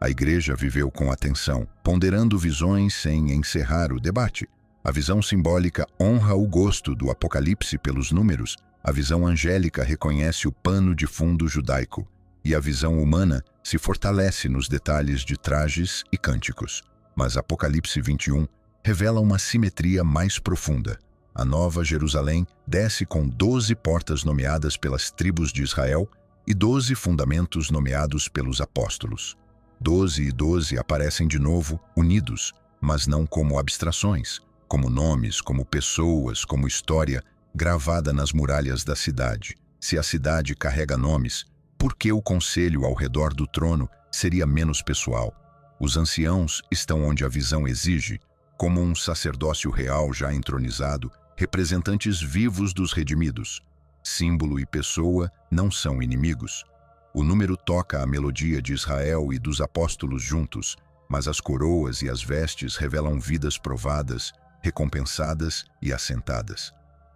A Igreja viveu com atenção, ponderando visões sem encerrar o debate. A visão simbólica honra o gosto do Apocalipse pelos números, a visão angélica reconhece o pano de fundo judaico, e a visão humana se fortalece nos detalhes de trajes e cânticos. Mas Apocalipse 21 revela uma simetria mais profunda. A Nova Jerusalém desce com 12 portas nomeadas pelas tribos de Israel e 12 fundamentos nomeados pelos apóstolos. 12 e 12 aparecem de novo unidos, mas não como abstrações, como nomes, como pessoas, como história gravada nas muralhas da cidade. Se a cidade carrega nomes, por que o conselho ao redor do trono seria menos pessoal? Os anciãos estão onde a visão exige, como um sacerdócio real já entronizado, representantes vivos dos redimidos. Símbolo e pessoa não são inimigos. O número toca a melodia de Israel e dos apóstolos juntos, mas as coroas e as vestes revelam vidas provadas, recompensadas e assentadas.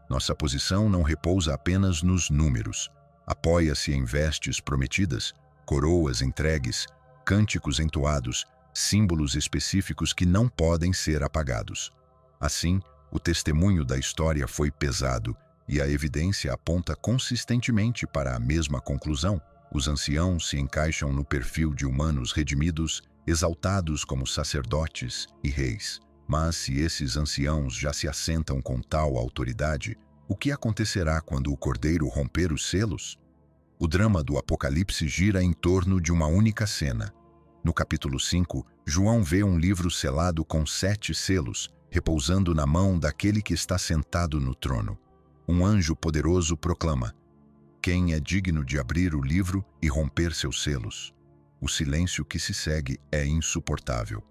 Nossa posição não repousa apenas nos números. Apoia-se em vestes prometidas, coroas entregues, cânticos entoados, símbolos específicos que não podem ser apagados. Assim, o testemunho da história foi pesado e a evidência aponta consistentemente para a mesma conclusão. Os anciãos se encaixam no perfil de humanos redimidos, exaltados como sacerdotes e reis. Mas se esses anciãos já se assentam com tal autoridade, o que acontecerá quando o Cordeiro romper os selos? O drama do Apocalipse gira em torno de uma única cena. No capítulo 5, João vê um livro selado com 7 selos, repousando na mão daquele que está sentado no trono. Um anjo poderoso proclama: "Quem é digno de abrir o livro e romper seus selos?" O silêncio que se segue é insuportável.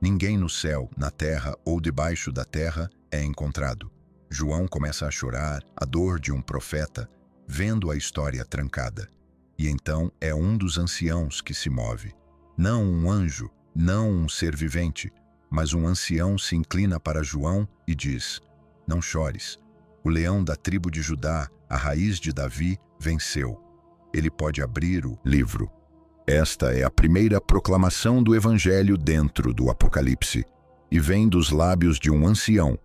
Ninguém no céu, na terra ou debaixo da terra é encontrado. João começa a chorar, a dor de um profeta, vendo a história trancada. E então é um dos anciãos que se move. Não um anjo, não um ser vivente, mas um ancião se inclina para João e diz: "Não chores. O leão da tribo de Judá, a raiz de Davi, venceu. Ele pode abrir o livro." Esta é a primeira proclamação do Evangelho dentro do Apocalipse, e vem dos lábios de um ancião.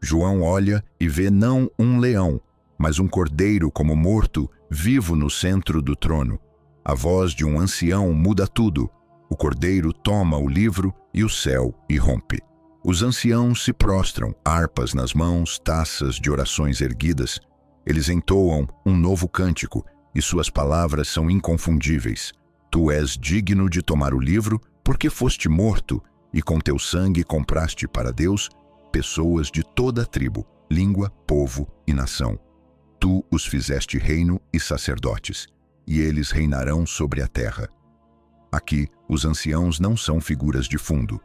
João olha e vê não um leão, mas um cordeiro como morto, vivo no centro do trono. A voz de um ancião muda tudo. O cordeiro toma o livro e o céu irrompe. Os anciãos se prostram, harpas nas mãos, taças de orações erguidas. Eles entoam um novo cântico e suas palavras são inconfundíveis. Tu és digno de tomar o livro, porque foste morto, e com teu sangue compraste para Deus pessoas de toda a tribo, língua, povo e nação. Tu os fizeste reino e sacerdotes, e eles reinarão sobre a terra. Aqui, os anciãos não são figuras de fundo.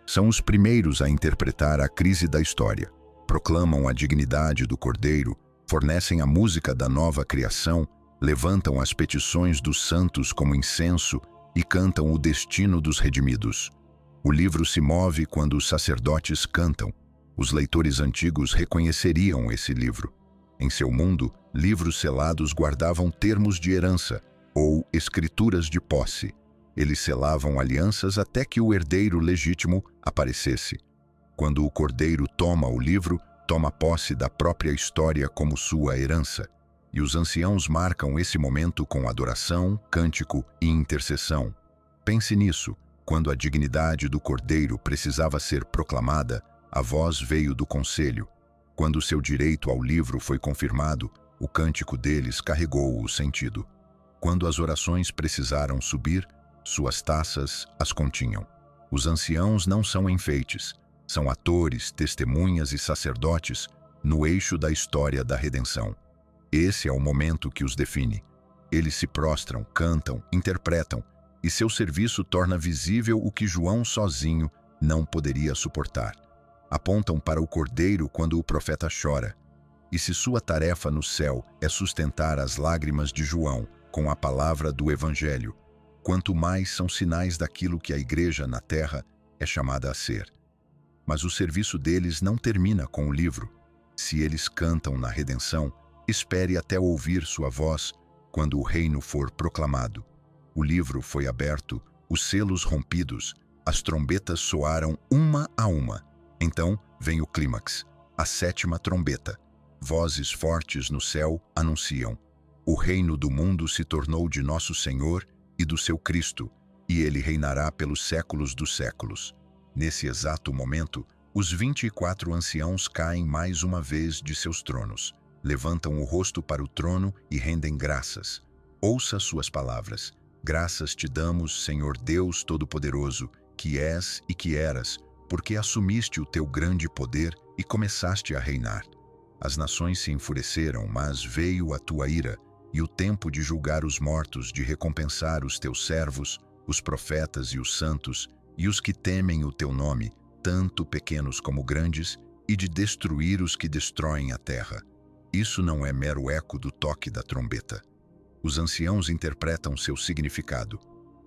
São os primeiros a interpretar a crise da história. Proclamam a dignidade do Cordeiro, fornecem a música da nova criação, levantam as petições dos santos como incenso e cantam o destino dos redimidos. O livro se move quando os sacerdotes cantam. Os leitores antigos reconheceriam esse livro. Em seu mundo, livros selados guardavam termos de herança ou escrituras de posse. Eles selavam alianças até que o herdeiro legítimo aparecesse. Quando o Cordeiro toma o livro, toma posse da própria história como sua herança. E os anciãos marcam esse momento com adoração, cântico e intercessão. Pense nisso. Quando a dignidade do Cordeiro precisava ser proclamada, a voz veio do conselho. Quando seu direito ao livro foi confirmado, o cântico deles carregou o sentido. Quando as orações precisaram subir, suas taças as continham. Os anciãos não são enfeites, são atores, testemunhas e sacerdotes no eixo da história da redenção. Esse é o momento que os define. Eles se prostram, cantam, interpretam, e seu serviço torna visível o que João sozinho não poderia suportar. Apontam para o Cordeiro quando o profeta chora. E se sua tarefa no céu é sustentar as lágrimas de João com a palavra do Evangelho, quanto mais são sinais daquilo que a Igreja na terra é chamada a ser. Mas o serviço deles não termina com o livro. Se eles cantam na redenção, espere até ouvir sua voz quando o reino for proclamado. O livro foi aberto, os selos rompidos, as trombetas soaram uma a uma. Então vem o clímax, a sétima trombeta. Vozes fortes no céu anunciam: o reino do mundo se tornou de nosso Senhor e do seu Cristo, e ele reinará pelos séculos dos séculos. Nesse exato momento, os 24 anciãos caem mais uma vez de seus tronos, levantam o rosto para o trono e rendem graças. Ouça suas palavras. Graças te damos, Senhor Deus Todo-Poderoso, que és e que eras, porque assumiste o teu grande poder e começaste a reinar. As nações se enfureceram, mas veio a tua ira, e o tempo de julgar os mortos, de recompensar os teus servos, os profetas e os santos, e os que temem o teu nome, tanto pequenos como grandes, e de destruir os que destroem a terra. Isso não é mero eco do toque da trombeta. Os anciãos interpretam seu significado.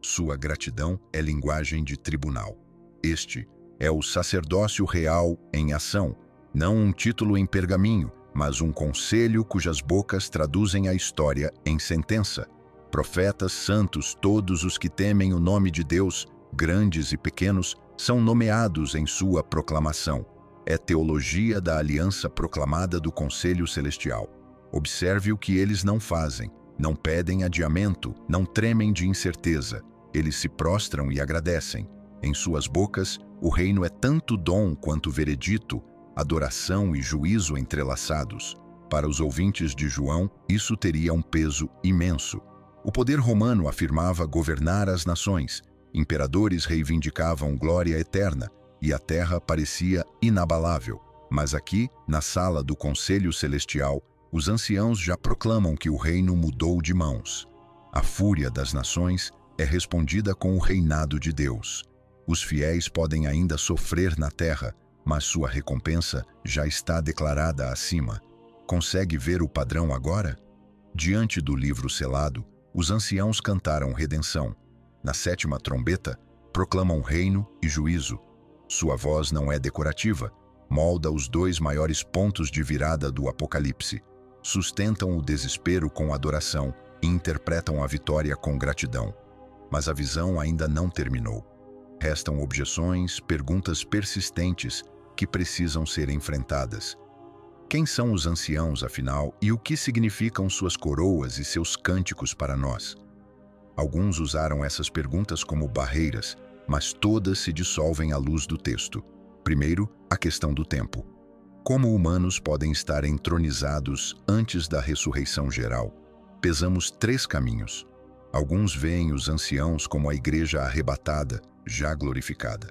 Sua gratidão é linguagem de tribunal. Este é o sacerdócio real em ação, não um título em pergaminho, mas um conselho cujas bocas traduzem a história em sentença. Profetas, santos, todos os que temem o nome de Deus, grandes e pequenos, são nomeados em sua proclamação. É teologia da aliança proclamada do Conselho Celestial. Observe o que eles não fazem. Não pedem adiamento, não tremem de incerteza. Eles se prostram e agradecem. Em suas bocas, o reino é tanto dom quanto veredito, adoração e juízo entrelaçados. Para os ouvintes de João, isso teria um peso imenso. O poder romano afirmava governar as nações. Imperadores reivindicavam glória eterna, e a terra parecia inabalável. Mas aqui, na sala do Conselho Celestial, os anciãos já proclamam que o reino mudou de mãos. A fúria das nações é respondida com o reinado de Deus. Os fiéis podem ainda sofrer na terra, mas sua recompensa já está declarada acima. Consegue ver o padrão agora? Diante do livro selado, os anciãos cantaram redenção. Na sétima trombeta, proclamam reino e juízo. Sua voz não é decorativa, molda os dois maiores pontos de virada do Apocalipse. Sustentam o desespero com adoração e interpretam a vitória com gratidão. Mas a visão ainda não terminou. Restam objeções, perguntas persistentes que precisam ser enfrentadas. Quem são os anciãos, afinal, e o que significam suas coroas e seus cânticos para nós? Alguns usaram essas perguntas como barreiras, mas todas se dissolvem à luz do texto. Primeiro, a questão do tempo. Como humanos podem estar entronizados antes da ressurreição geral? Pesamos 3 caminhos. Alguns veem os anciãos como a igreja arrebatada, já glorificada.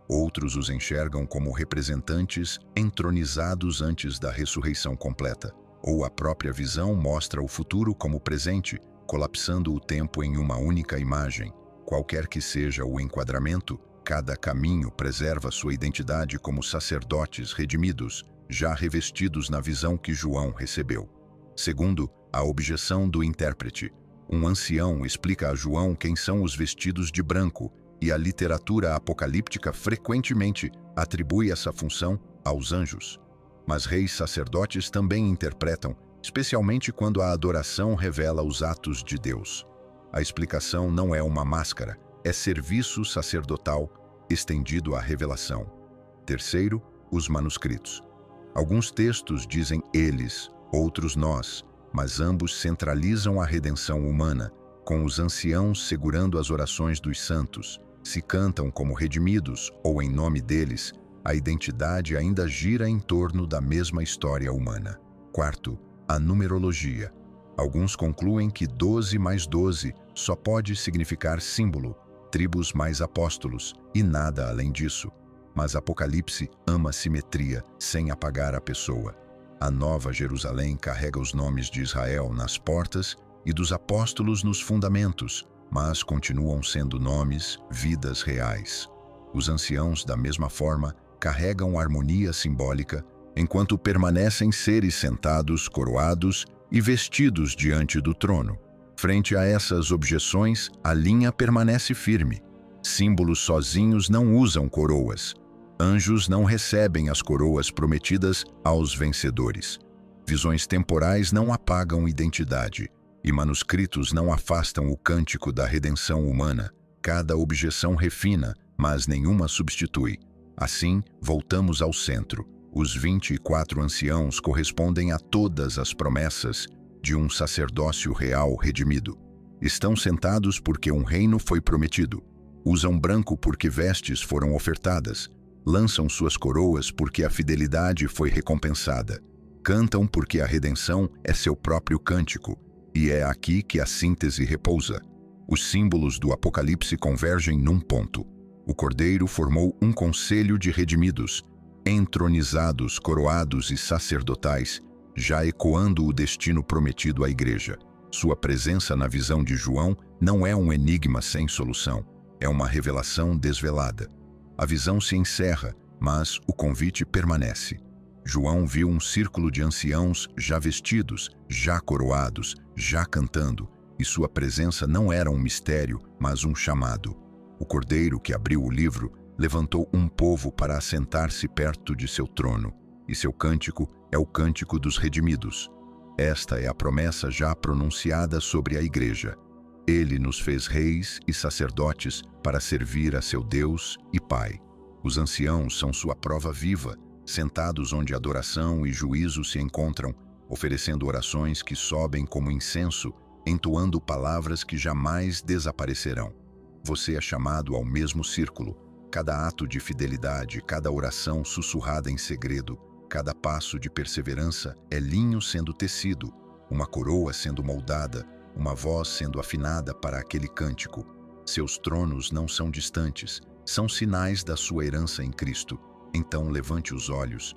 Outros os enxergam como representantes entronizados antes da ressurreição completa. Ou a própria visão mostra o futuro como presente, colapsando o tempo em uma única imagem. Qualquer que seja o enquadramento, cada caminho preserva sua identidade como sacerdotes redimidos, já revestidos na visão que João recebeu. Segundo, a objeção do intérprete. Um ancião explica a João quem são os vestidos de branco, e a literatura apocalíptica frequentemente atribui essa função aos anjos. Mas reis sacerdotes também interpretam, especialmente quando a adoração revela os atos de Deus. A explicação não é uma máscara, é serviço sacerdotal estendido à revelação. Terceiro, os manuscritos. Alguns textos dizem eles, outros nós, mas ambos centralizam a redenção humana, com os anciãos segurando as orações dos santos. Se cantam como redimidos ou em nome deles, a identidade ainda gira em torno da mesma história humana. Quarto, a numerologia. Alguns concluem que 12 mais 12 só pode significar símbolo, tribos mais apóstolos e nada além disso. Mas Apocalipse ama simetria sem apagar a pessoa. A Nova Jerusalém carrega os nomes de Israel nas portas e dos apóstolos nos fundamentos, mas continuam sendo nomes, vidas reais. Os anciãos, da mesma forma, carregam harmonia simbólica, enquanto permanecem seres sentados, coroados e vestidos diante do trono. Frente a essas objeções, a linha permanece firme. Símbolos sozinhos não usam coroas. Anjos não recebem as coroas prometidas aos vencedores. Visões temporais não apagam identidade, e manuscritos não afastam o cântico da redenção humana. Cada objeção refina, mas nenhuma substitui. Assim, voltamos ao centro. Os 24 anciãos correspondem a todas as promessas de um sacerdócio real redimido. Estão sentados porque um reino foi prometido. Usam branco porque vestes foram ofertadas. Lançam suas coroas porque a fidelidade foi recompensada. Cantam porque a redenção é seu próprio cântico. E é aqui que a síntese repousa. Os símbolos do Apocalipse convergem num ponto. O Cordeiro formou um conselho de redimidos, entronizados, coroados e sacerdotais, já ecoando o destino prometido à Igreja. Sua presença na visão de João não é um enigma sem solução, é uma revelação desvelada. A visão se encerra, mas o convite permanece. João viu um círculo de anciãos já vestidos, já coroados, já cantando, e sua presença não era um mistério, mas um chamado. O Cordeiro que abriu o livro levantou um povo para assentar-se perto de seu trono, e seu cântico é o cântico dos redimidos. Esta é a promessa já pronunciada sobre a Igreja. Ele nos fez reis e sacerdotes para servir a seu Deus e Pai. Os anciãos são sua prova viva, sentados onde adoração e juízo se encontram, oferecendo orações que sobem como incenso, entoando palavras que jamais desaparecerão. Você é chamado ao mesmo círculo. Cada ato de fidelidade, cada oração sussurrada em segredo, cada passo de perseverança é linho sendo tecido, uma coroa sendo moldada, uma voz sendo afinada para aquele cântico. Seus tronos não são distantes, são sinais da sua herança em Cristo. Então levante os olhos,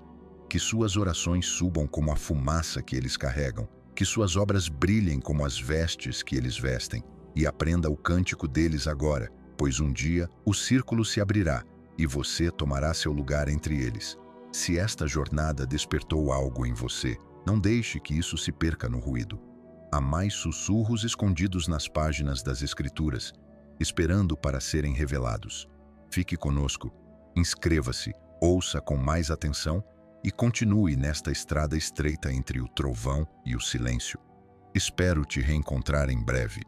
que suas orações subam como a fumaça que eles carregam, que suas obras brilhem como as vestes que eles vestem, e aprenda o cântico deles agora, pois um dia o círculo se abrirá e você tomará seu lugar entre eles. Se esta jornada despertou algo em você, não deixe que isso se perca no ruído. Há mais sussurros escondidos nas páginas das Escrituras, esperando para serem revelados. Fique conosco, inscreva-se, ouça com mais atenção e continue nesta estrada estreita entre o trovão e o silêncio. Espero te reencontrar em breve.